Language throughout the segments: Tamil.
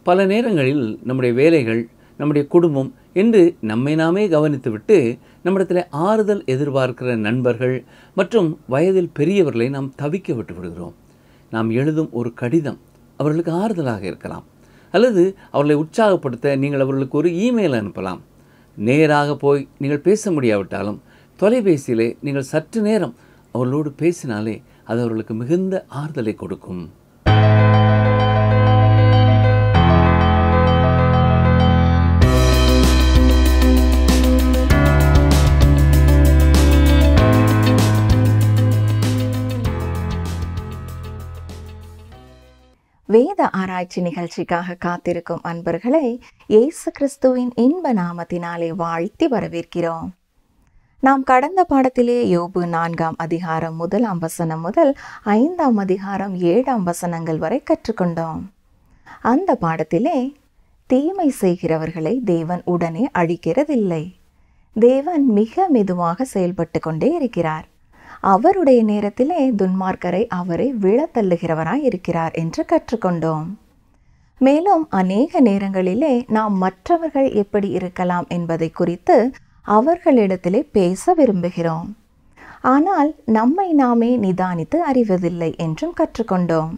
பல நேரங்களில் நம்முடைய வேலைகள், நம்முடைய குடும்பம் என்று நம்மை நாமே கவனித்துவிட்டு நம்மிடத்தில் ஆறுதல் எதிர்பார்க்கிற நண்பர்கள் மற்றும் வயதில் பெரியவர்களை நாம் தவிக்க விட்டு விடுகிறோம். நாம் எழுதும் ஒரு கடிதம் அவர்களுக்கு ஆறுதலாக இருக்கலாம், அல்லது அவர்களை உற்சாகப்படுத்த நீங்கள் அவர்களுக்கு ஒரு இமெயில் அனுப்பலாம். நேராக போய் நீங்கள் பேச முடியாவிட்டாலும் தொலைபேசியிலே நீங்கள் சற்று நேரம் அவர்களோடு பேசினாலே அது அவர்களுக்கு மிகுந்த ஆறுதலை கொடுக்கும். வேத ஆராய்ச்சி நிகழ்ச்சிக்காக காத்திருக்கும் அன்பர்களை இயேசு கிறிஸ்துவின் இன்ப நாமத்தினாலே வாழ்த்தி வரவேற்கிறோம். நாம் கடந்த பாடத்திலே யோபு 4ஆம் அதிகாரம் 1ஆம் வசனம் முதல் 5ஆம் அதிகாரம் 7ஆம் வசனங்கள் வரை கற்றுக்கொண்டோம். அந்த பாடத்திலே தீமை செய்கிறவர்களை தேவன் உடனே அழிக்கிறதில்லை. தேவன் மிக மெதுவாக செயல்பட்டு கொண்டே இருக்கிறார். அவருடைய நேரத்திலே துன்மார்க்கரை அவரை விழத்தள்ளுகிறவராய் இருக்கிறார் என்று கற்றுக்கொண்டோம். மேலும் அநேக நேரங்களிலே நாம் மற்றவர்கள் எப்படி இருக்கலாம் என்பதை குறித்து அவர்களிடத்திலே பேச விரும்புகிறோம். ஆனால் நம்மை நாமே நிதானித்து அறிவதில்லை என்றும் கற்றுக்கொண்டோம்.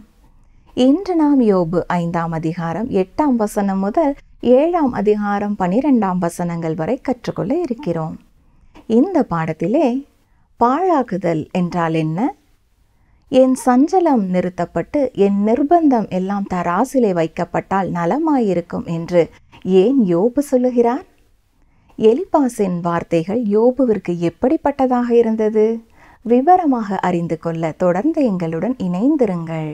இன்று நாம் யோபு 5ஆம் அதிகாரம் 8ஆம் வசனம் முதல் 7ஆம் அதிகாரம் 12ஆம் வசனங்கள் வரை கற்றுக்கொள்ள இருக்கிறோம். இந்த பாடத்திலே பாழாக்குதல் என்றால் என்ன, என் சஞ்சலம் நிறுத்தப்பட்டு என் நிர்பந்தம் எல்லாம் தராசிலே வைக்கப்பட்டால் நலமாயிருக்கும் என்று ஏன் யோபு சொல்லுகிறார்? எலிபாசின் வார்த்தைகள் யோபுவிற்கு எப்படிப்பட்டதாக இருந்தது? விவரமாக அறிந்து கொள்ள தொடர்ந்து எங்களுடன் இணைந்திருங்கள்.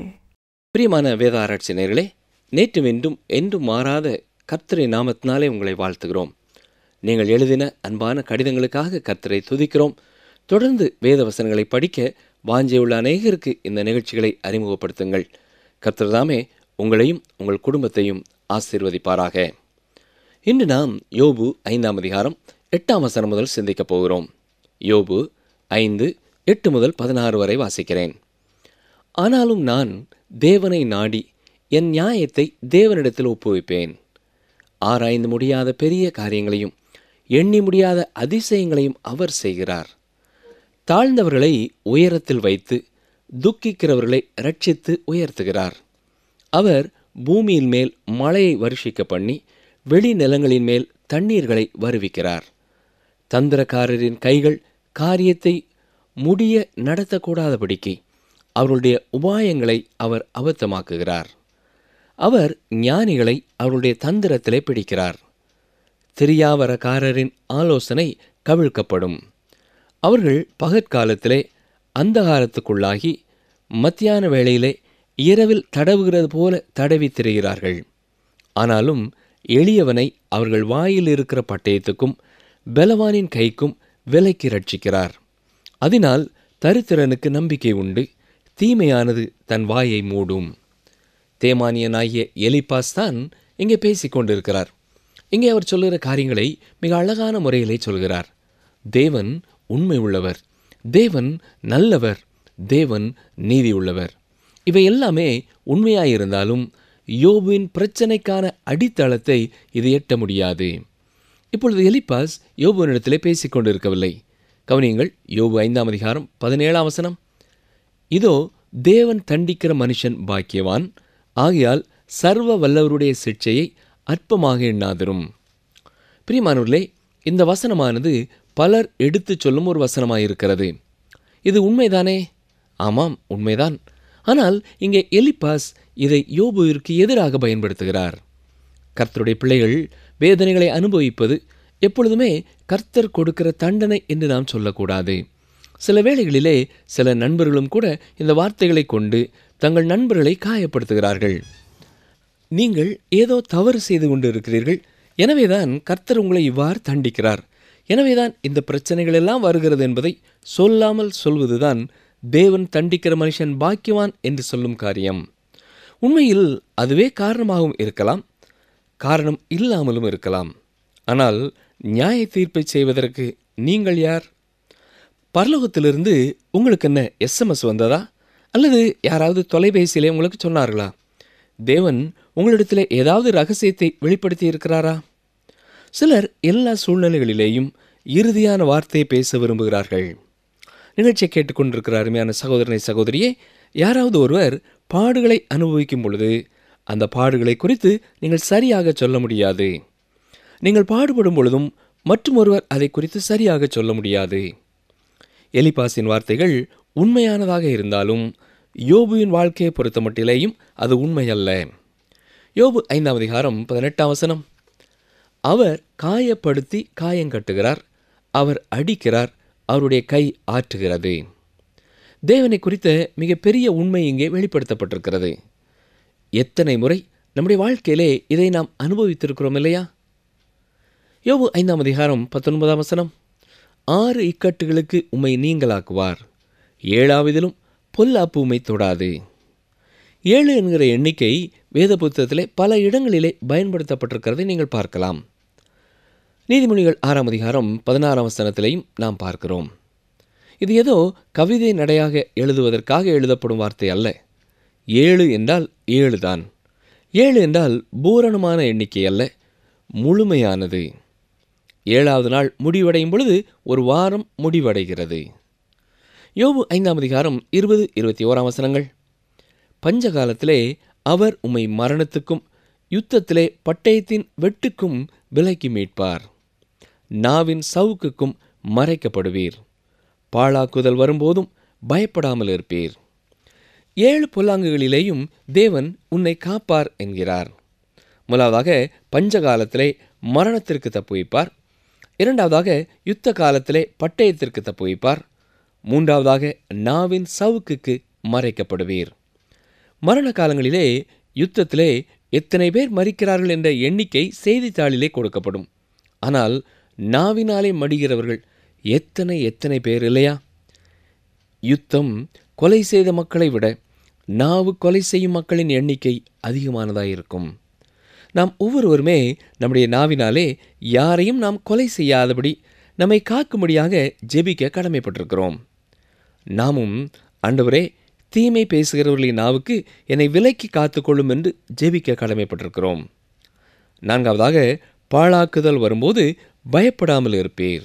பிரியமான வேத ஆராய்ச்சி நேயர்களே, நேற்றும் இன்றும் என்றும் மாறாத கர்த்தரின் நாமத்தினாலே உங்களை வாழ்த்துகிறோம். நீங்கள் எழுதின அன்பான கடிதங்களுக்காக கர்த்தரை துதிக்கிறோம். தொடர்ந்து வேத வசனங்களை படிக்க வாஞ்சையுள்ள அநேகருக்கு இந்த நிகழ்ச்சிகளை அறிமுகப்படுத்துங்கள். கர்த்தர் தாமே உங்களையும் உங்கள் குடும்பத்தையும் ஆசீர்வதிப்பாராக. இன்று நாம் யோபு 5ஆம் அதிகாரம் 8ஆம் வசனம் முதல் சிந்திக்கப் போகிறோம். யோபு 5:8 முதல் 16 வரை வாசிக்கிறேன். ஆனாலும் நான் தேவனை நாடி என் நியாயத்தை தேவனிடத்தில் ஒப்புவிப்பேன். ஆராய்ந்து முடியாத பெரிய காரியங்களையும் எண்ணி முடியாத அதிசயங்களையும் அவர் செய்கிறார். தாழ்ந்தவர்களை உயரத்தில் வைத்து துக்கிக்கிறவர்களை ரட்சித்து உயர்த்துகிறார். அவர் பூமியின் மேல் மழையை வருஷிக்க பண்ணி வெளி நிலங்களின் மேல் தண்ணீர்களை வருவிக்கிறார். தந்திரக்காரரின் கைகள் காரியத்தை முடிய நடத்தக்கூடாதபடிக்கு அவருடைய உபாயங்களை அவர் அபத்தமாக்குகிறார். அவர் ஞானிகளை அவருடைய தந்திரத்திலே பிடிக்கிறார். திரியாவரக்காரரின் ஆலோசனை கவிழ்க்கப்படும். அவர்கள் பகற்காலத்திலே அந்தகாரத்துக்குள்ளாகி மத்தியான வேளையிலே இரவில் தடவுகிறது போல தடவி திரிகிறார்கள். ஆனாலும் எளியவனை அவர்கள் வாயில் இருக்கிற பட்டயத்துக்கும் பலவானின் கைக்கும் விலைக்கு ரட்சிக்கிறார். அதனால் தரித்திரனுக்கு நம்பிக்கை உண்டு, தீமையானது தன் வாயை மூடும். தேமானியனாகிய எலிபாஸ் தான் இங்கே பேசிக்கொண்டிருக்கிறார். இங்கே அவர் சொல்லுகிற காரியங்களை மிக அழகான முறையிலே சொல்கிறார். தேவன் உண்மை உள்ளவர், தேவன் நல்லவர், தேவன் நீதி உள்ளவர். இவை எல்லாமே உண்மையாயிருந்தாலும் யோபுவின் பிரச்சனைக்கான அடித்தளத்தை இது எட்ட முடியாது. இப்பொழுது எலிபாஸ் யோபுவினிடத்திலே பேசிக்கொண்டிருக்கவில்லை. கவனியுங்கள், யோபு 5ஆம் அதிகாரம் 17ஆம் வசனம். இதோ தேவன் தண்டிக்கிற மனுஷன் பாக்கியவான், ஆகையால் சர்வ வல்லவருடைய சிட்சையை அற்பமாக எண்ணாதிரும். பிரியமானவர்களே, இந்த வசனமானது பலர் எடுத்துச் சொல்லும் ஒரு வசனமாயிருக்கிறது. இது உண்மைதானே? ஆமாம், உண்மைதான். ஆனால் இங்கே எலிபாஸ் இதை யோபுவிற்கு எதிராக பயன்படுத்துகிறார். கர்த்தருடைய பிள்ளைகள் வேதனைகளை அனுபவிப்பது எப்பொழுதுமே கர்த்தர் கொடுக்கிற தண்டனை என்று நாம் சொல்லக்கூடாது. சில வேளைகளிலே சில நண்பர்களும் கூட இந்த வார்த்தைகளை கொண்டு தங்கள் நண்பர்களை காயப்படுத்துகிறார்கள். நீங்கள் ஏதோ தவறு செய்து கொண்டு இருக்கிறீர்கள், எனவேதான் கர்த்தர் உங்களை இவ்வாறு தண்டிக்கிறார், எனவேதான் இந்த பிரச்சனைகள் எல்லாம் வருகிறது என்பதை சொல்லாமல் சொல்வதுதான் தேவன் தண்டிக்கிற மனுஷன் பாக்கியவான் என்று சொல்லும் காரியம். உண்மையில் அதுவே காரணமாகவும் இருக்கலாம், காரணம் இல்லாமலும் இருக்கலாம். ஆனால் நியாய தீர்ப்பை செய்வதற்கு நீங்கள் யார்? பரலோகத்திலிருந்து உங்களுக்கு என்ன SMS வந்ததா? அல்லது யாராவது தொலைபேசியிலே உங்களுக்கு சொன்னார்களா? தேவன் உங்களிடத்தில் ஏதாவது ரகசியத்தை வெளிப்படுத்தி இருக்கிறாரா? சிலர் எல்லா சூழ்நிலைகளிலேயும் இறுதியான வார்த்தையை பேச விரும்புகிறார்கள். நிகழ்ச்சியை கேட்டுக்கொண்டிருக்கிற அருமையான சகோதரனை சகோதரியே, யாராவது ஒருவர் பாடுகளை அனுபவிக்கும் பொழுது அந்த பாடுகளை குறித்து நீங்கள் சரியாக சொல்ல முடியாது. நீங்கள் பாடுபடும் பொழுதும் மற்றும் ஒருவர் அதை குறித்து சரியாக சொல்ல முடியாது. எலிப்பாசின் வார்த்தைகள் உண்மையானதாக இருந்தாலும் யோபுவின் வாழ்க்கையை பொறுத்த மட்டிலேயும் அது உண்மையல்ல. யோபு 5ஆம் அதிகாரம் 18ஆம் வசனம், அவர் காயப்படுத்தி காயங்கட்டுகிறார், அவர் அடிக்கிறார், அவருடைய கை ஆற்றுகிறது. தேவனை குறித்த மிகப்பெரிய உண்மை இங்கே வெளிப்படுத்தப்பட்டிருக்கிறது. எத்தனை முறை நம்முடைய வாழ்க்கையிலே இதை நாம் அனுபவித்திருக்கிறோம் இல்லையா? யோபு 5ஆம் அதிகாரம் 19ஆம் வசனம், 6 இக்கட்டுகளுக்கு உம்மை நீங்களாக்குவார், 7ஆவதிலும் பொல்லாப்பு உம்மை தொடாது. 7 என்கிற எண்ணிக்கை வேத புத்தகத்திலே பல இடங்களிலே பயன்படுத்தப்பட்டிருக்கிறதை நீங்கள் பார்க்கலாம். நீதிமொழிகள் 6ஆம் அதிகாரம் 16ஆம் வசனத்திலையும் நாம் பார்க்கிறோம். இது ஏதோ கவிதை நடையாக எழுதுவதற்காக எழுதப்படும் வார்த்தை அல்ல. 7 என்றால் 7 தான். 7 என்றால் பூரணமான எண்ணிக்கை அல்ல, முழுமையானது. 7ஆவது நாள் முடிவடையும் பொழுது ஒரு வாரம் முடிவடைகிறது. யோபு 5ஆம் அதிகாரம் 20-21ஆம் வசனங்கள், பஞ்சகாலத்திலே அவர் உம்மை மரணத்துக்கும் யுத்தத்திலே பட்டயத்தின் வெட்டுக்கும் விலக்கி மீட்பார், நாவின் சவுக்குக்கும் மறைக்கப்படுவீர், பாழாக்குதல் வரும்போதும் பயப்படாமல் இருப்பீர். 7 பொல்லாங்குகளிலேயும் தேவன் உன்னை காப்பார் என்கிறார். முதலாவதாக பஞ்சகாலத்திலே மரணத்திற்கு தப்புவிப்பார், 2ஆவதாக யுத்த காலத்திலே பட்டயத்திற்கு தப்புவிப்பார், 3ஆவதாக நாவின் சவுக்குக்கு மறைக்கப்படுவீர். மரண காலங்களிலே யுத்தத்திலே எத்தனை பேர் மரிக்கிறார்கள் என்ற எண்ணிக்கை செய்தித்தாளிலே கொடுக்கப்படும். ஆனால் நாவினாலே மடிகிறவர்கள் எத்தனை பேர் இல்லையா? யுத்தம் கொலை செய்த மக்களை விட நாவு கொலை செய்யும் மக்களின் எண்ணிக்கை அதிகமானதாக இருக்கும். நாம் ஒவ்வொருவருமே நம்முடைய நாவினாலே யாரையும் நாம் கொலை செய்யாதபடி நம்மை காக்கும்படியாக ஜெபிக்க கடமைப்பட்டிருக்கிறோம். நாமும் ஆண்டவரே, தீமை பேசுகிறவர்களின் நாவுக்கு என்னை விலக்கி காத்துக்கொள்ளும் என்று ஜெபிக்க கடமைப்பட்டிருக்கிறோம். 4ஆவதாக பாழாக்குதல் வரும்போது பயப்படாமல் இருப்பீர்.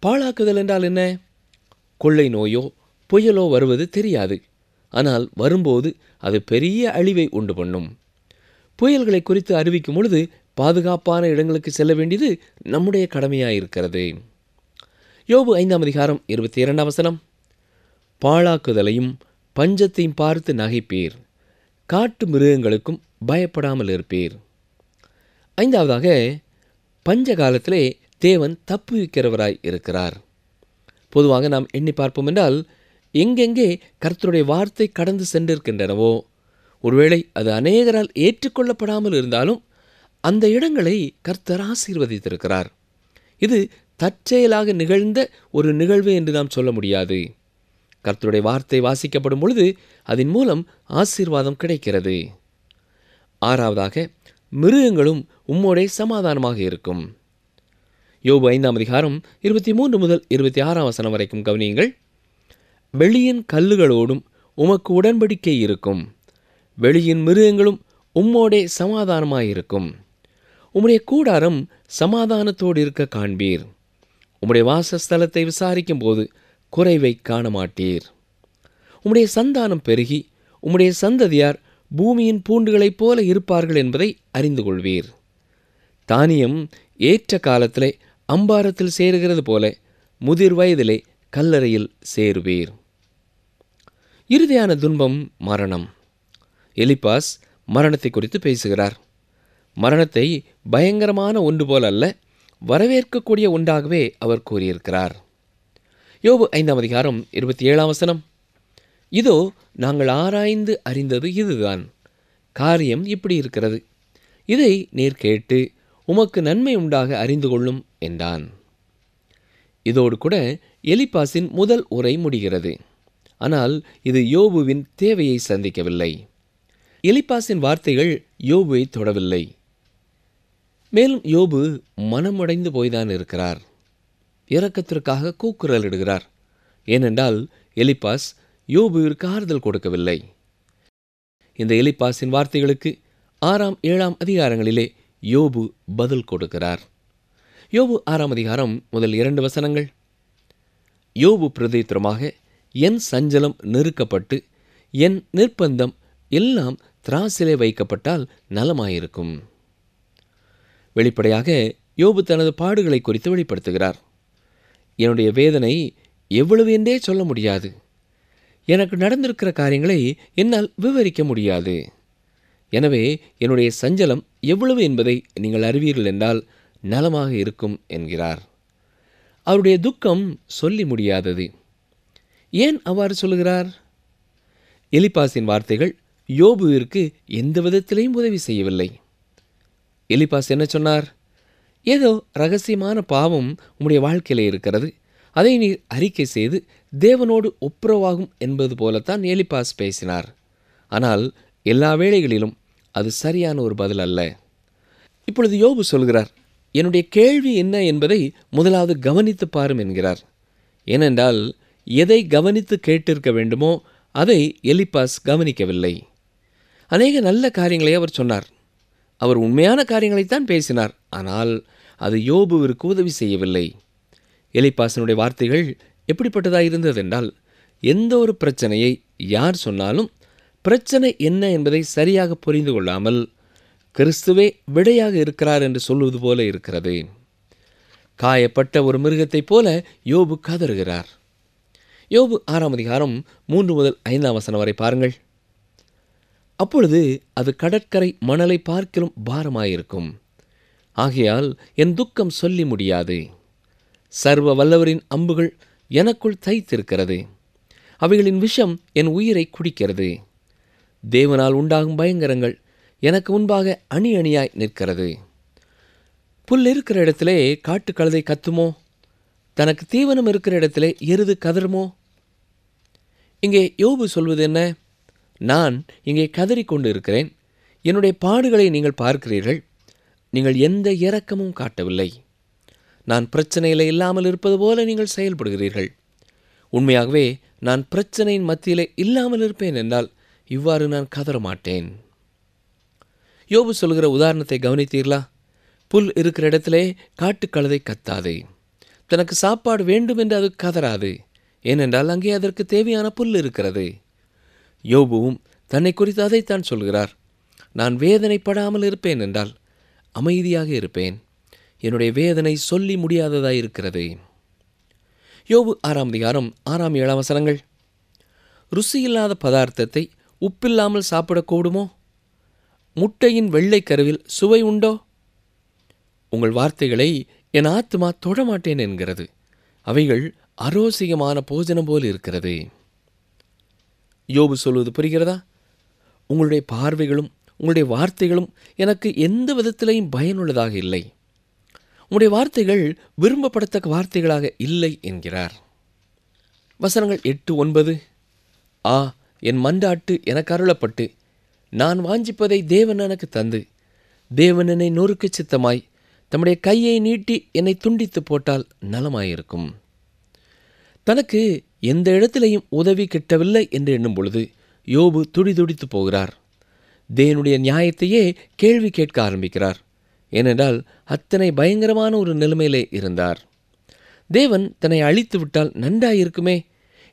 பாழாக்குதல் என்றால் என்ன? கொள்ளை நோயோ புயலோ வருவது தெரியாது, ஆனால் வரும்போது அது பெரிய அழிவை உண்டு பண்ணும். புயல்களை குறித்து அறிவிக்கும் பொழுது பாதுகாப்பான இடங்களுக்கு செல்ல வேண்டியது நம்முடைய கடமையாயிருக்கிறது. யோபு 5ஆம் அதிகாரம் 22ஆம் வசனம், பாழாக்குதலையும் பஞ்சத்தையும் பார்த்து நகைப்பீர், காட்டு மிருகங்களுக்கும் பயப்படாமல் இருப்பீர். 5ஆவதாக பஞ்ச காலத்திலே தேவன் தப்புவிக்கிறவராய் இருக்கிறார். பொதுவாக நாம் எண்ணி பார்ப்போம் என்றால், எங்கெங்கே கர்த்தருடைய வார்த்தை கடந்து சென்றிருக்கின்றனவோ, ஒருவேளை அது அநேகரால் ஏற்றுக்கொள்ளப்படாமல் இருந்தாலும் அந்த இடங்களை கர்த்தர் ஆசீர்வதித்திருக்கிறார். இது தற்செயலாக நிகழ்ந்த ஒரு நிகழ்வு என்று நாம் சொல்ல முடியாது. கர்த்தருடைய வார்த்தை வாசிக்கப்படும் பொழுது அதன் மூலம் ஆசீர்வாதம் கிடைக்கிறது. 6ஆவதாக மிருகங்களும் உம்மோடே சமாதானமாக இருக்கும். யோபு 5ஆம் அதிகாரம் 23 முதல் 26ஆம் வசனம் வரைக்கும் கவனியுங்கள். வெளியின் கல்லுகளோடும் உமக்கு உடன்படிக்கை இருக்கும், வெளியின் மிருகங்களும் உம்மோடே சமாதானமாயிருக்கும். உம்முடைய கூடாரம் சமாதானத்தோடு இருக்க காண்பீர், உம்முடைய வாசஸ்தலத்தை விசாரிக்கும் போது குறைவை காண மாட்டீர். உம்முடைய சந்தானம் பெருகி உம்முடைய சந்ததியார் பூமியின் பூண்டுகளைப் போல இருப்பார்கள் என்பதை அறிந்து கொள்வீர். தானியம் ஏற்ற காலத்திலே அம்பாரத்தில் சேருகிறது போல முதிர் வயதிலே கல்லறையில் சேருவீர். இறுதியான துன்பம் மரணம். எலிப்பாஸ் மரணத்தை குறித்து பேசுகிறார். மரணத்தை பயங்கரமான ஒன்று போல அல்ல, வரவேற்கக்கூடிய ஒன்றாகவே அவர் கூறியிருக்கிறார். யோபு 5ஆம் அதிகாரம் 27ஆம் வசனம், இதோ நாங்கள் ஆராய்ந்து அறிந்தது இதுதான், காரியம் இப்படி இருக்கிறது, இதை நீர் கேட்டு உமக்கு நன்மை உண்டாக அறிந்து கொள்ளும் என்றான். இதோடு கூட எலிப்பாசின் முதல் உரை முடிகிறது. ஆனால் இது யோபுவின் தேவையை சந்திக்கவில்லை. எலிப்பாசின் வார்த்தைகள் யோபுவை தொடவில்லை. மேலும் யோபு மனமுடைந்து போய்தான் இருக்கிறார். இரக்கத்திற்காக கூக்குரலிடுகிறார். ஏனென்றால் எலிப்பாஸ் யோபுவிற்கு ஆறுதல் கொடுக்கவில்லை. இந்த எலிப்பாசின் வார்த்தைகளுக்கு 6, 7 அதிகாரங்களிலே யோபு பதில் கொடுக்கிறார். யோபு 6 அதிகாரம் முதல் 2 வசனங்கள். யோபு பிரதித்திரமாக, என் சஞ்சலம் நெருக்கப்பட்டு என் நிர்பந்தம் எல்லாம் திராசிலே வைக்கப்பட்டால் நலமாயிருக்கும். வெளிப்படையாக யோபு தனது பாடுகளை குறித்து வெளிப்படுத்துகிறார். என்னுடைய வேதனை எவ்வளவு என்றே சொல்ல முடியாது. எனக்கு நடந்திருக்கிற காரியங்களை என்னால் விவரிக்க முடியாது. எனவே என்னுடைய சஞ்சலம் எவ்வளவு என்பதை நீங்கள் அறிவீர்கள் என்றால் நலமாக இருக்கும் என்கிறார். அவருடைய துக்கம் சொல்லி முடியாதது. ஏன் அவ்வாறு சொல்லுகிறார்? எலிப்பாசின் வார்த்தைகள் யோபுவிற்கு எந்த விதத்திலையும் உதவி செய்யவில்லை. எலிப்பாஸ் என்ன சொன்னார்? ஏதோ ரகசியமான பாவம் உம்முடைய வாழ்க்கையிலே இருக்கிறது, அதை நீர் அறிக்கை செய்து தேவனோடு ஒப்புரவாகும் என்பது போலத்தான் எலிப்பாஸ் பேசினார். ஆனால் எல்லா வேளைகளிலும் அது சரியான ஒரு பதில் அல்ல. இப்பொழுது யோபு சொல்கிறார், என்னுடைய கேள்வி என்ன என்பதை முதலாவது கவனித்து பாரும் என்கிறார். ஏனென்றால் எதை கவனித்து கேட்டிருக்க வேண்டுமோ அதை எலிப்பாஸ் கவனிக்கவில்லை. அநேக நல்ல காரியங்களை அவர் சொன்னார். அவர் உண்மையான காரியங்களைத்தான் பேசினார். ஆனால் அது யோபுவிற்கு உதவி செய்யவில்லை. எலிப்பாசனுடைய வார்த்தைகள் எப்படிப்பட்டதாக இருந்ததென்றால், எந்த ஒரு பிரச்சனையை யார் சொன்னாலும் பிரச்சனை என்ன என்பதை சரியாக புரிந்து கொள்ளாமல் கிறிஸ்துவே விடையாக இருக்கிறார் என்று சொல்வது போல இருக்கிறது. காயப்பட்ட ஒரு மிருகத்தைப் போல யோபு கதறுகிறார். யோபு 6 அதிகாரம் 3 முதல் 5 வசனம் வரை பாருங்கள். அப்பொழுது அது கடற்கரை மணலை பார்க்கிலும் பாரமாயிருக்கும். ஆகையால் என் துக்கம் சொல்லி முடியாது. சர்வ வல்லவரின் அம்புகள் எனக்குள் தைத்திருக்கிறது. அவைகளின் விஷம் என் உயிரை குடிக்கிறது. தேவனால் உண்டாகும் பயங்கரங்கள் எனக்கு முன்பாக அணி அணியாய் நிற்கிறது. புல் இருக்கிற இடத்திலே காட்டுக்கழுதை கத்துமோ? தனக்கு தீவனம் இருக்கிற இடத்திலே எருது கதறுமோ? இங்கே யோபு சொல்வது என்ன? நான் இங்கே கதறிக்கொண்டு இருக்கிறேன். என்னுடைய பாடுகளை நீங்கள் பார்க்கிறீர்கள். நீங்கள் எந்த இரக்கமும் காட்டவில்லை. நான் பிரச்சனையில் இல்லாமல் இருப்பது போல நீங்கள் செயல்படுகிறீர்கள். உண்மையாகவே நான் பிரச்சனையின் மத்தியிலே இல்லாமல் இருப்பேன் என்றால் இவ்வாறு நான் கதற மாட்டேன். யோபு சொல்கிற உதாரணத்தை கவனித்தீர்களா? புல் இருக்கிற இடத்திலே காட்டுக்கழுதை கத்தாது. தனக்கு சாப்பாடு வேண்டும் என்று அது கதறாது. ஏனென்றால் அங்கே அதற்கு தேவையான புல் இருக்கிறது. யோபுவும் தன்னை குறித்து அதைத்தான் சொல்கிறார். நான் வேதனைப்படாமல் இருப்பேன் என்றால் அமைதியாக இருப்பேன். என்னுடைய வேதனை சொல்லி முடியாததாய் இருக்கிறது. யோபு 6 அதிகாரம் 6, 7 வசனங்கள். ருசியில்லாத பதார்த்தத்தை உப்பில்லாமல் சாப்பிடக்கூடுமோ? முட்டையின் வெள்ளை கருவில் சுவை உண்டோ? உங்கள் வார்த்தைகளை என் ஆத்துமா தொடமாட்டேன் என்கிறது. அவைகள் அரோசிகமான போஜனம் போல் இருக்கிறது. யோபு சொல்வது புரிகிறதா? உங்களுடைய பார்வைகளும் உங்களுடைய வார்த்தைகளும் எனக்கு எந்த விதத்திலையும் பயனுள்ளதாக இல்லை. உங்களுடைய வார்த்தைகள் விரும்பப்படத்தக்க வார்த்தைகளாக இல்லை என்கிறார். வசனங்கள் 8, 9. ஆ, என் மன்றாட்டு எனக்கு அருளப்பட்டு நான் வாஞ்சிப்பதை தேவன் எனக்கு தந்து, தேவன் என்னை நொறுக்க சித்தமாய் தம்முடைய கையை நீட்டி என்னை துண்டித்து போட்டால் நலமாயிருக்கும். தனக்கு எந்த இடத்திலையும் உதவி கிட்டவில்லை என்று எண்ணும் பொழுது யோபு துடிதுடித்து போகிறார். தேவனுடைய நியாயத்தையே கேள்வி கேட்க ஆரம்பிக்கிறார். ஏனென்றால் அத்தனை பயங்கரமான ஒரு நிலைமையிலே இருந்தார். தேவன் தன்னை அழித்து விட்டால் நன்றாயிருக்குமே,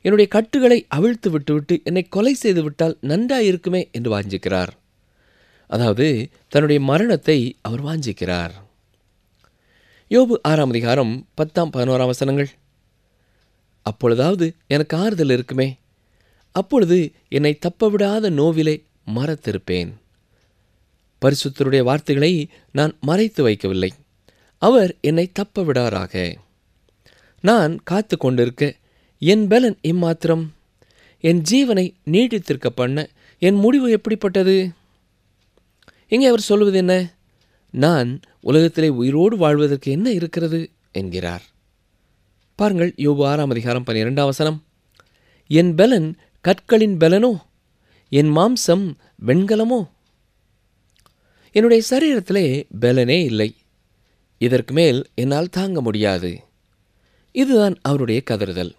என்னுடைய கட்டுகளை அவிழ்த்து விட்டுவிட்டு என்னை கொலை செய்து விட்டால் நன்றாயிருக்குமே என்று வாஞ்சிக்கிறார். அதாவது தன்னுடைய மரணத்தை அவர் வாஞ்சிக்கிறார். யோபு 6 அதிகாரம் 10, 11 வசனங்கள். அப்பொழுதாவது எனக்கு ஆறுதல் இருக்குமே, அப்பொழுது என்னை தப்பவிடாத நோவிலே மறத்திருப்பேன். பரிசுத்தருடைய வார்த்தைகளை நான் மறைத்து வைக்கவில்லை. அவர் என்னை தப்ப விடாராக. நான் காத்து கொண்டிருக்க என் பலன் இம்மாத்திரம். என் ஜீவனை நீடித்திருக்க பண்ண என் முடிவு எப்படிப்பட்டது? இங்கே அவர் சொல்வது என்ன? நான் உலகத்திலே உயிரோடு வாழ்வதற்கு என்ன இருக்கிறது என்கிறார். பாருங்கள், யோபு 6 அதிகாரம் 12 வசனம். என் பலன் கற்களின் பலனோ, என் மாம்சம் வெண்கலமோ? என்னுடைய சரீரத்திலே பலனே இல்லை. இதற்கு மேல் என்னால் தாங்க முடியாது. இதுதான் அவருடைய கதறுதல்.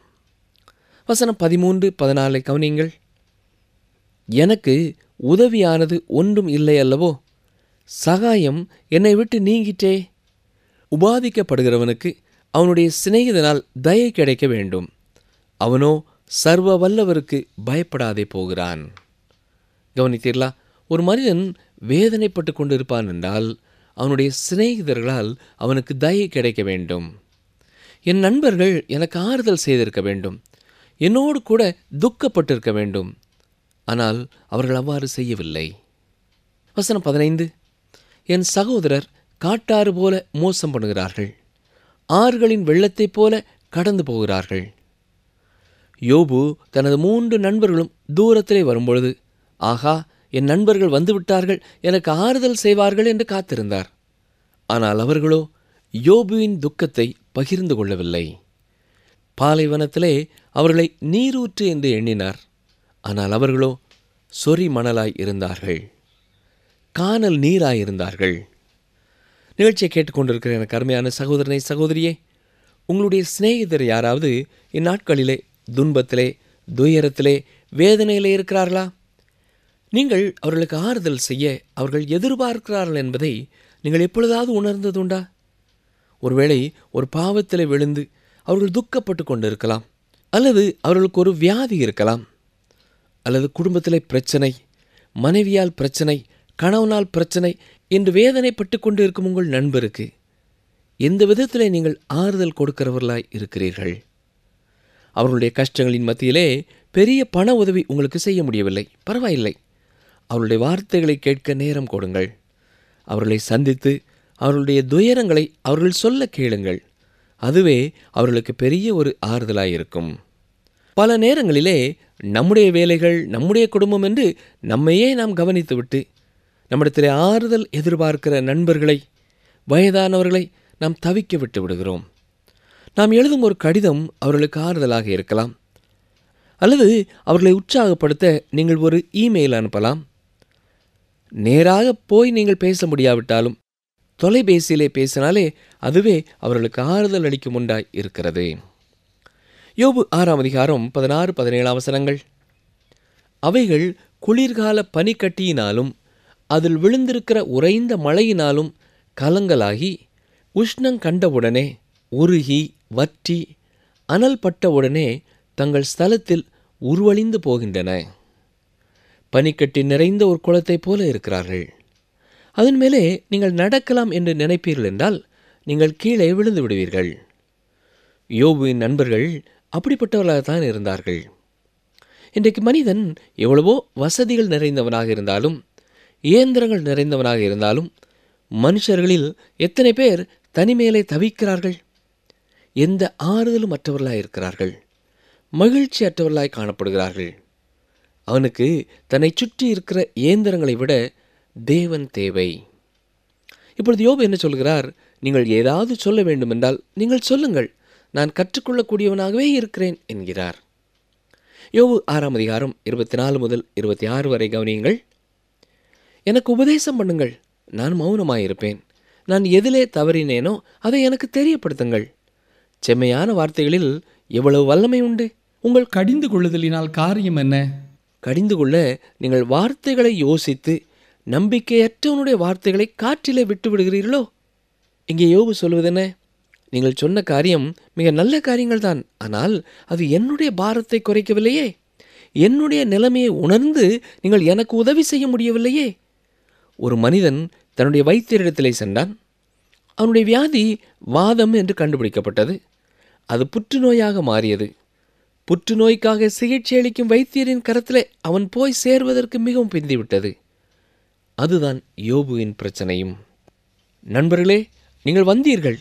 வசனம் 13, 14 கவனியுங்கள். எனக்கு உதவியானது ஒன்றும் இல்லை அல்லவோ? சகாயம் என்னை விட்டு நீங்கிட்டே. உபாதிக்கப்படுகிறவனுக்கு அவனுடைய சிநேகிதனால் தயை கிடைக்க வேண்டும். அவனோ சர்வ வல்லவருக்கு பயப்படாதே போகிறான். கவனித்தீர்களா? ஒரு மனிதன் வேதனைப்பட்டு கொண்டிருப்பான் என்றால் அவனுடைய சிநேகிதர்களால் அவனுக்கு தயை கிடைக்க வேண்டும். என் நண்பர்கள் எனக்கு ஆறுதல் செய்திருக்க வேண்டும், என்னோடு கூட துக்கப்பட்டிருக்க வேண்டும். ஆனால் அவர்கள் அவ்வாறு செய்யவில்லை. வசனம் 15, என் சகோதரர் காட்டாறு போல மோசம் பண்ணுகிறார்கள், ஆறுகளின் வெள்ளத்தைப் போல கடந்து போகிறார்கள். யோபு தனது 3 நண்பர்களும் தூரத்திலே வரும்பொழுது, ஆகா, என் நண்பர்கள் வந்துவிட்டார்கள், எனக்கு ஆறுதல் செய்வார்கள் என்று காத்திருந்தார். ஆனால் அவர்களோ யோபுவின் துக்கத்தை பகிர்ந்து கொள்ளவில்லை. பாலைவனத்திலே அவர்களை நீரூற்று என்று எண்ணினார். ஆனால் அவர்களோ சொறி மணலாய் இருந்தார்கள், கானல் நீராயிருந்தார்கள். நிகழ்ச்சியை கேட்டுக்கொண்டிருக்கிற எனக்கு அருமையான சகோதரனை சகோதரியே, உங்களுடைய சிநேகிதர் யாராவது இந்நாட்களிலே துன்பத்திலே, துயரத்திலே, வேதனையிலே இருக்கிறார்களா? நீங்கள் அவர்களுக்கு ஆறுதல் செய்ய அவர்கள் எதிர்பார்க்கிறார்கள் என்பதை நீங்கள் எப்பொழுதாவது உணர்ந்ததுண்டா? ஒருவேளை ஒரு பாவத்திலே விழுந்து அவர்கள் துக்கப்பட்டு கொண்டிருக்கலாம், அல்லது அவர்களுக்கு ஒரு வியாதி இருக்கலாம், அல்லது குடும்பத்திலே பிரச்சனை, மனைவியால் பிரச்சனை, கணவனால் பிரச்சனை என்று வேதனைப்பட்டு கொண்டு இருக்கும் உங்கள் நண்பருக்கு எந்த விதத்திலே நீங்கள் ஆறுதல் கொடுக்கிறவர்களாய் இருக்கிறீர்கள்? அவர்களுடைய கஷ்டங்களின் மத்தியிலே பெரிய பண உதவி உங்களுக்கு செய்ய முடியவில்லை, பரவாயில்லை. அவர்களுடைய வார்த்தைகளை கேட்க நேரம் கொடுங்கள். அவர்களை சந்தித்து அவர்களுடைய துயரங்களை அவர்கள் சொல்ல கேளுங்கள். அதுவே அவர்களுக்கு பெரிய ஒரு ஆறுதலாயிருக்கும். பல நேரங்களிலே நம்முடைய வேலைகள், நம்முடைய குடும்பம் என்று நம்மையே நாம் கவனித்துவிட்டு நம்மிடத்திலே ஆறுதல் எதிர்பார்க்கிற நண்பர்களை, வயதானவர்களை நாம் தவிக்க விட்டு விடுகிறோம். நாம் எழுதும் ஒரு கடிதம் அவர்களுக்கு ஆறுதலாக இருக்கலாம், அல்லது அவர்களை உற்சாகப்படுத்த நீங்கள் ஒரு இமெயில் அனுப்பலாம். நேராக போய் நீங்கள் பேச முடியாவிட்டாலும் தொலைபேசியிலே பேசினாலே அதுவே அவர்களுக்கு ஆறுதல் அளிக்கும் உண்டாய் இருக்கிறது. யோபு 6ஆம் அதிகாரம் 16, 17 வசனங்கள். அவைகள் குளிர்கால பனிக்கட்டியினாலும் அதில் விழுந்திருக்கிற உறைந்த மழையினாலும் கலங்கலாகி உஷ்ணம் கண்டவுடனே உருகி வற்றி அனல் பட்டவுடனே தங்கள் ஸ்தலத்தில் உருவழிந்து போகின்றன. பனிக்கட்டி நிறைந்த ஒரு குளத்தைப் போல இருக்கிறார்கள். அதன் மேலே நீங்கள் நடக்கலாம் என்று நினைப்பீர்கள் என்றால் நீங்கள் கீழே விழுந்து விடுவீர்கள். யோபுவின் நண்பர்கள் அப்படிப்பட்டவர்களாகத்தான் இருந்தார்கள். இன்றைக்கு மனிதன் எவ்வளவோ வசதிகள் நிறைந்தவனாக இருந்தாலும், இயந்திரங்கள் நிறைந்தவனாக இருந்தாலும், மனுஷர்களில் எத்தனை பேர் தனிமேலே தவிக்கிறார்கள், எந்த ஆறுதலும் அற்றவர்களாய் இருக்கிறார்கள், மகிழ்ச்சி அற்றவர்களாய் காணப்படுகிறார்கள். அவனுக்கு தன்னை சுற்றி இருக்கிற இயந்திரங்களை விட தேவன் தேவை. இப்பொழுது யோபு என்ன சொல்கிறார்? நீங்கள் ஏதாவது சொல்ல வேண்டுமென்றால் நீங்கள் சொல்லுங்கள், நான் கற்றுக்கொள்ளக்கூடியவனாகவே இருக்கிறேன் என்கிறார். யோபு 6ஆம் அதிகாரம் 24 முதல் 26 வரை கவனியுங்கள். எனக்கு உபதேசம் பண்ணுங்கள், நான் மௌனமாயிருப்பேன். நான் எதிலே தவறினேனோ அதை எனக்கு தெரியப்படுத்துங்கள். செம்மையான வார்த்தைகளில் எவ்வளவு வல்லமை உண்டு. உங்கள் கடிந்து கொள்ளுதலினால் காரியம் என்ன? கடிந்து கொள்ள நீங்கள் வார்த்தைகளை யோசித்து நம்பிக்கையற்றவனுடைய வார்த்தைகளை காற்றிலே விட்டு விடுகிறீர்களோ? இங்கே யோபு சொல்வதென்ன? நீங்கள் சொன்ன காரியம் மிக நல்ல காரியங்கள் தான், ஆனால் அது என்னுடைய பாரத்தை குறைக்கவில்லையே, என்னுடைய நிலைமையை உணர்ந்து நீங்கள் எனக்கு உதவி செய்ய முடியவில்லையே. ஒரு மனிதன் தன்னுடைய வைத்தியரிடத்திலே சென்றான். அவனுடைய வியாதி வாதம் என்று கண்டுபிடிக்கப்பட்டது. அது புற்றுநோயாக மாறியது. புற்றுநோய்க்காக சிகிச்சை அளிக்கும் வைத்தியரின் கரத்திலே அவன் போய் சேர்வதற்கு மிகவும் பிந்திவிட்டது. அதுதான் யோபுவின் பிரச்சனையும். நண்பர்களே, நீங்கள் வந்தீர்கள்,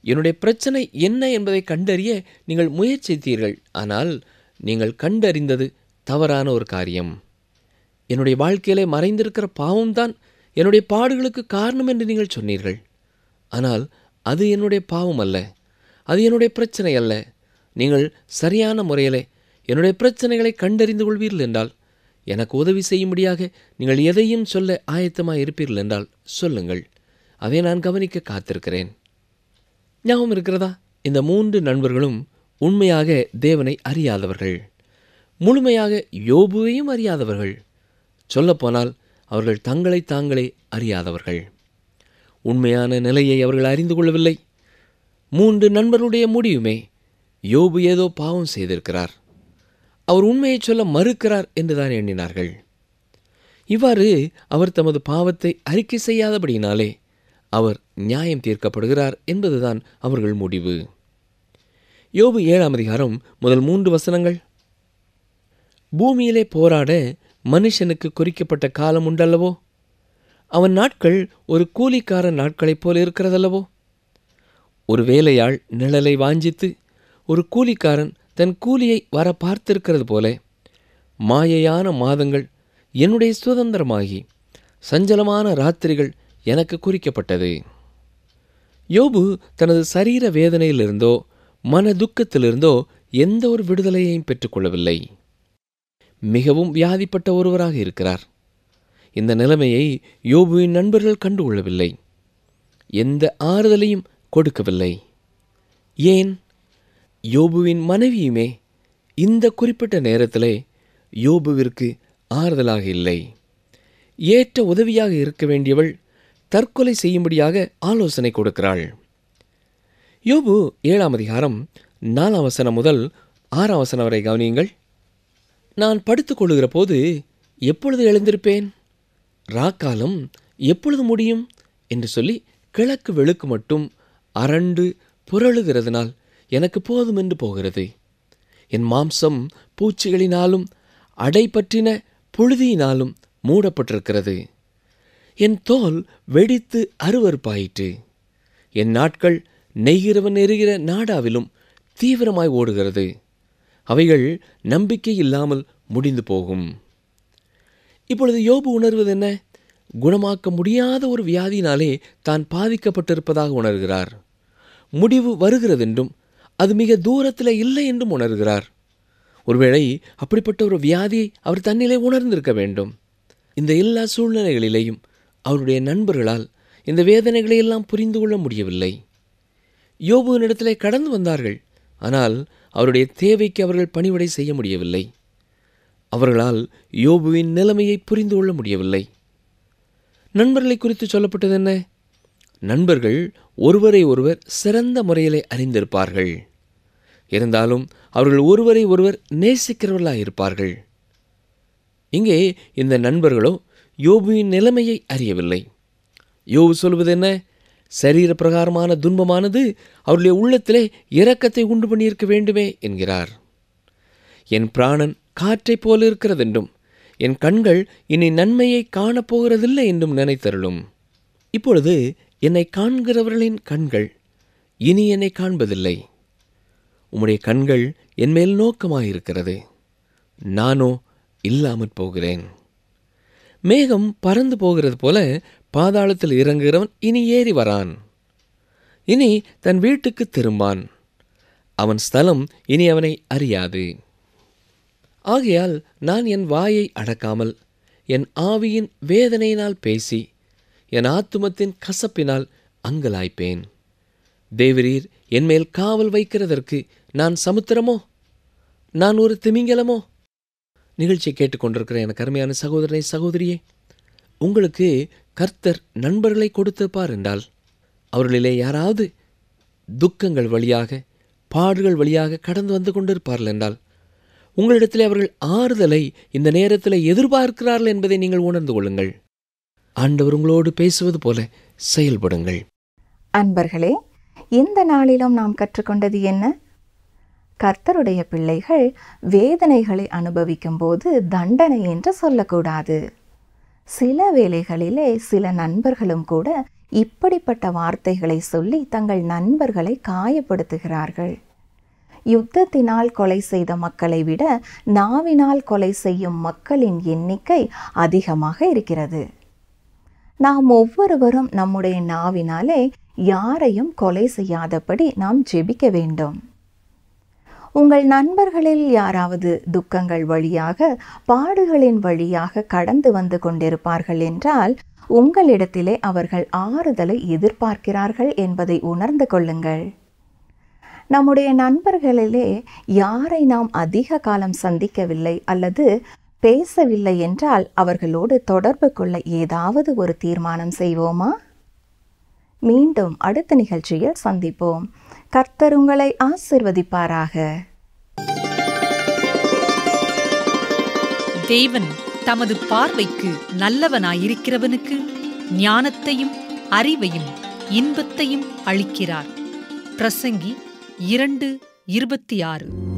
என்னுடைய பிரச்சனை என்ன என்பதை கண்டறிய நீங்கள் முயற்சித்தீர்கள். ஆனால் நீங்கள் கண்டறிந்தது தவறான ஒரு காரியம். என்னுடைய வாழ்க்கையிலே மறைந்திருக்கிற பாவம்தான் என்னுடைய பாடுகளுக்கு காரணம் என்று நீங்கள் சொன்னீர்கள். ஆனால் அது என்னுடைய பாவம் அல்ல, அது என்னுடைய பிரச்சனை அல்ல. நீங்கள் சரியான முறையிலே என்னுடைய பிரச்சனைகளை கண்டறிந்து கொள்வீர்கள் என்றால், எனக்கு உதவி செய்யும்படியாக நீங்கள் எதையும் சொல்ல ஆயத்தமாக இருப்பீர்கள் என்றால் சொல்லுங்கள், அதை நான் கவனிக்க காத்திருக்கிறேன். ஞாபகம் இருக்கிறதா? இந்த 3 நண்பர்களும் உண்மையாக தேவனை அறியாதவர்கள், முழுமையாக யோபுவையும் அறியாதவர்கள். சொல்லப்போனால் அவர்கள் தங்களை தாங்களே அறியாதவர்கள். உண்மையான நிலையை அவர்கள் அறிந்து கொள்ளவில்லை. 3 நண்பர்களுடைய முடிவுமே யோபு ஏதோ பாவம் செய்திருக்கிறார், அவர் உண்மையை சொல்ல மறுக்கிறார் என்றுதான் எண்ணினார்கள். இவ்வாறு அவர் தமது பாவத்தை அறிக்கை செய்யாதபடியினாலே அவர் நியாயம் தீர்க்கப்படுகிறார் என்பதுதான் அவர்கள் முடிவு. யோபு 7ஆம் அதிகாரம் முதல் 3 வசனங்கள். பூமியிலே போராட மனுஷனுக்கு குறிக்கப்பட்ட காலம் உண்டல்லவோ, அவன் நாட்கள் ஒரு கூலிக்காரன் நாட்களைப் போல இருக்கிறதல்லவோ. ஒரு வேலையாள் நிழலை வாஞ்சித்து ஒரு கூலிக்காரன் தன் கூலியை வர பார்த்திருக்கிறது போல மாயையான மாதங்கள் என்னுடைய சுதந்திரமாகி சஞ்சலமான ராத்திரிகள் எனக்கு குறிக்கப்பட்டது. யோபு தனது சரீர வேதனையிலிருந்தோ மன துக்கத்திலிருந்தோ எந்த ஒரு விடுதலையையும் பெற்றுக்கொள்ளவில்லை. மிகவும் வியாதிப்பட்ட ஒருவராக இருக்கிறார். இந்த நிலைமையை யோபுவின் நண்பர்கள் கண்டுகொள்ளவில்லை, எந்த ஆறுதலையும் கொடுக்கவில்லை. ஏன்? யோபுவின் மனைவியுமே இந்த குறிப்பிட்ட நேரத்திலே யோபுவிற்கு ஆறுதலாக இல்லை. ஏற்ற உதவியாக இருக்க வேண்டியவள் தற்கொலை செய்யும்படியாக ஆலோசனை கொடுக்கிறாள். யோபு 7ஆம் அதிகாரம் 4ஆம் வசனம் முதல் 6ஆம் வசனம் வரை கவனியுங்கள். நான் படுத்துக் கொள்ளுகிற போது எப்பொழுது எழுந்திருப்பேன், ராக்காலம் எப்பொழுது முடியும் என்று சொல்லி கிழக்கு வெளுக்கு மட்டும் அரண்டு புரளுகிறதுனால் எனக்கு போதுமென்று போகிறது. என் மாம்சம் பூச்சிகளினாலும் அடைபற்றின புழுதியினாலும் மூடப்பட்டிருக்கிறது. என் தோல் வெடித்து அருவருப்பாயிற்று. என் நாட்கள் நெய்கிறவன் எரிகிற நாடாவிலும் தீவிரமாய் ஓடுகிறது. அவைகள் நம்பிக்கை இல்லாமல் முடிந்து போகும். இப்பொழுது யோபு உணர்வது என்ன? குணமாக்க முடியாத ஒரு வியாதியினாலே தான் பாதிக்கப்பட்டிருப்பதாக உணர்கிறார். முடிவு வருகிறதென்றும் அது மிக தூரத்தில் இல்லை என்றும் உணர்கிறார். ஒருவேளை அப்படிப்பட்ட ஒரு வியாதியை அவர் தன்னிலே உணர்ந்திருக்க வேண்டும். இந்த எல்லா சூழ்நிலைகளிலேயும் அவருடைய நண்பர்களால் இந்த வேதனைகளை எல்லாம் புரிந்து கொள்ள முடியவில்லை. யோபுவினிடத்திலே கடந்து வந்தார்கள், ஆனால் அவருடைய தேவைக்கு அவர்கள் பணிவிடை செய்ய முடியவில்லை. அவர்களால் யோபுவின் நிலைமையை புரிந்து கொள்ள முடியவில்லை. நண்பர்களை குறித்து சொல்லப்பட்டது என்ன? நண்பர்கள் ஒருவரை ஒருவர் சிறந்த முறையிலே அறிந்திருப்பார்கள். இருந்தாலும் அவர்கள் ஒருவரை ஒருவர் நேசிக்கிறவர்களாக இருப்பார்கள். இங்கே இந்த நண்பர்களோ யோபுவின் நிலைமையை அறியவில்லை. யோபு சொல்வது என்ன? சரீர பிரகாரமான துன்பமானது அவருடைய உள்ளத்திலே இரக்கத்தை உண்டு பண்ணியிருக்க வேண்டுமே என்கிறார். என் பிராணன் காற்றைப் போல இருக்கிறதென்றும் என் கண்கள் இனி நன்மையை காணப்போகிறதில்லை என்றும் நினைத்தருளும். இப்பொழுது என்னை காண்கிறவர்களின் கண்கள் இனி என்னை காண்பதில்லை. உம்முடைய கண்கள் என்மேல் நோக்கமாயிருக்கிறது, நானோ இல்லாமற் போகிறேன். மேகம் பறந்து போகிறது போல பாதாளத்தில் இறங்குகிறவன் இனி ஏறி வரான். இனி தன் வீட்டுக்கு திரும்பான். அவன் ஸ்தலம் இனி அவனை அறியாது. ஆகையால் நான் என் வாயை அடக்காமல் என் ஆவியின் வேதனையினால் பேசி என் ஆத்துமத்தின் கசப்பினால் அங்கலாய்ப்பேன். தேவரீர் என்மேல் காவல் வைக்கிறதற்கு நான் சமுத்திரமோ, நான் ஒரு திமிங்கலமோ? நிகழ்ச்சியை கேட்டுக்கொண்டிருக்கிற எனக்கு அருமையான சகோதரனை சகோதரியே, உங்களுக்கு கர்த்தர் நண்பர்களை கொடுத்திருப்பார் என்றால் அவர்களிலே யாராவது துக்கங்கள் வழியாக பாடுகள் வழியாக கடந்து வந்து கொண்டிருப்பார்கள் என்றால் உங்களிடத்தில் அவர்கள் ஆறுதலை இந்த நேரத்தில் எதிர்பார்க்கிறார்கள் என்பதை நீங்கள் உணர்ந்து கொள்ளுங்கள். ஆண்டவர் உங்களோடு பேசுவது போல செயல்படுங்கள். அன்பர்களே, இந்த நாளிலும் நாம் கற்றுக்கொண்டது என்ன? கர்த்தருடைய பிள்ளைகள் வேதனைகளை அனுபவிக்கும் போது தண்டனை என்று சொல்லக்கூடாது. சில வேளைகளிலே சில நண்பர்களும் கூட இப்படிப்பட்ட வார்த்தைகளை சொல்லி தங்கள் நண்பர்களை காயப்படுத்துகிறார்கள். யுத்தத்தினால் கொலை செய்த மக்களை விட நாவினால் கொலை செய்யும் மக்களின் எண்ணிக்கை அதிகமாக இருக்கிறது. நாம் ஒவ்வொருவரும் நம்முடைய நாவினாலே யாரையும் கொலை செய்யாதபடி நாம் ஜெபிக்க வேண்டும். உங்கள் நண்பர்களில் யாராவது துக்கங்கள் வழியாக பாடுகளின் வழியாக கடந்து வந்து கொண்டிருப்பார்கள் என்றால் உங்களிடத்திலே அவர்கள் ஆறுதலை எதிர்பார்க்கிறார்கள் என்பதை உணர்ந்து கொள்ளுங்கள். நம்முடைய நண்பர்களிலே யாரை நாம் அதிக காலம் சந்திக்கவில்லை அல்லது பேசவில்லை என்றால் அவர்களோடு தொடர்பு கொள்ள ஏதாவது ஒரு தீர்மானம் செய்வோமா? மீண்டும் அடுத்த நிகழ்ச்சியில் சந்திப்போம். கர்த்தர் உங்களை ஆசீர்வதிப்பாராக. தேவன் தமது பார்வைக்கு நல்லவனாயிருக்கிறவனுக்கு ஞானத்தையும் அறிவையும் இன்பத்தையும் அளிக்கிறார். பிரசங்கி 2:26.